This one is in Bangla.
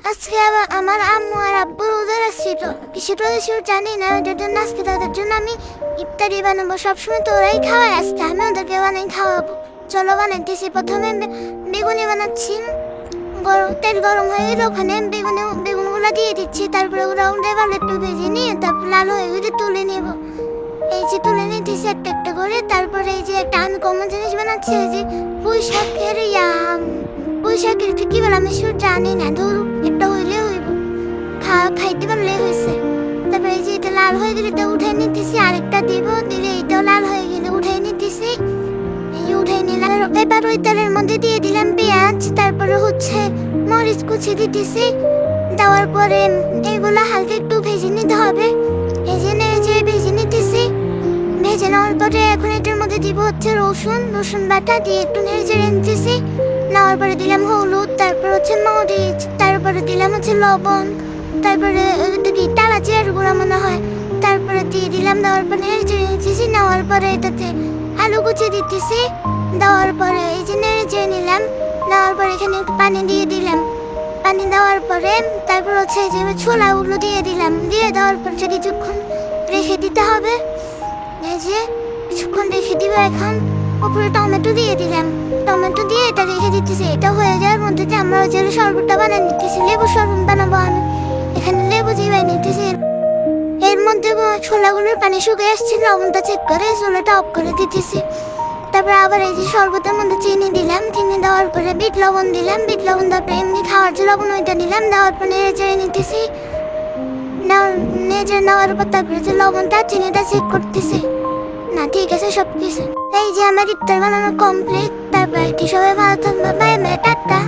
আজকে আবার আমার আম্মু আর আব্বুর ওদের আসছিল কিসের ওদের জানি না, ওদের জন্য আজকে তাদের জন্য আমি ইফতারি বানাবো। সবসময় তো ওরাই খাওয়ায়, আজকে আমি ওদেরকে বানাই খাওয়াবো। চলো বানাইতেছি। প্রথমে বেগুনি বানাচ্ছি। তেল গরম হয়ে গেলে ওখানে বেগুনগুলো দিয়ে দিচ্ছি। তারপরে ওরা উল্টে পাল্টে একটু ভেজে নিয়ে তারপর লাল হয়ে গেলে তুলে নেব। এই যে তুলে নিতেছি একটা একটা করে। তারপরে এই যে একটা আমি কমন জিনিস বানাচ্ছি, এই যে পুঁই শাকের কি বলে আমি শুধু জানি না, ধরু একটা হইলে হইব, খাইতে পারলে হয়েছে। তারপরে এই যে এটা লাল হয়ে গেলে এটা উঠে নিতেছি, আরেকটা দিব, দিলে এটাও লাল হয়ে গেলে উঠে নিতেছি। এই উঠে নিলাম। এবার ওই তেলের মধ্যে দিয়ে দিলাম পেঁয়াজ, তারপরে হচ্ছে মরিচ কুচি দিতেছি। দেওয়ার পরে এগুলো হালকা একটু ভেজে নিতে হবে। ভেজে ভেজে নিতেছি। ভেজে নেওয়ার পরে এখন এটার মধ্যে দিব হচ্ছে রসুন বাটা দিয়ে একটু নেড়ে নিতেছি। নেওয়ার পরে দিলাম হলুদ, তারপর হচ্ছে মরিচ, তারপরে দিলাম হচ্ছে লবণ, তারপরে টালা জিরার গুঁড়া মনে হয়, তারপরে দিয়ে দিলাম। দেওয়ার পরে নেড়ে নিতেছি। নেওয়ার পরে এটাতে আলু কুচি দিতেছি। দেওয়ার পরে এই যে নেড়ে নিলাম। নেওয়ার পরে এখানে একটু পানি দিয়ে দিলাম। পানি দেওয়ার পরে তারপর হচ্ছে যে ছোলাগুলো দিয়ে দিলাম। দিয়ে দেওয়ার পর যে কিছুক্ষণ রেখে দিতে হবে। এই যে কিছুক্ষণ রেখে দিব। এখন উপরে টমেটো দিয়ে দিলাম। টমেটো দিয়ে এটা রেখে দিতেছি। এটা হয়ে যাওয়ার মধ্যে যে আমরা ওই যে শরবতটা বানিয়ে নিতেছি, লেবু শরবত বানাবো আমি। এখানে লেবু দিয়ে নিতেছি। এর মধ্যে ছোলাগুলোর পানি শুকিয়ে আসছে, লবণটা চেক করে চুলাটা অফ করে দিতেছি। তারপর আবার এই যে শরবতের মধ্যে চিনি দিলাম। চিনি দেওয়ার পরে বিট লবণ দিলাম। বিট লবণ তারপরে এমনি খাওয়ার যে লবণ ওইটা দিলাম। দেওয়ার পর নেড়ে চেড়ে নিতেছি। নেড়ে নেওয়ার পর তারপরে যে লবণটা চিনিটা চেক করতেছি, না ঠিক আছে সব কিছু। এই যে আমার ইফতার বানানো কমপ্লিট। তারপর কি সবাই ভালো থাকবে। Bye bye, tata.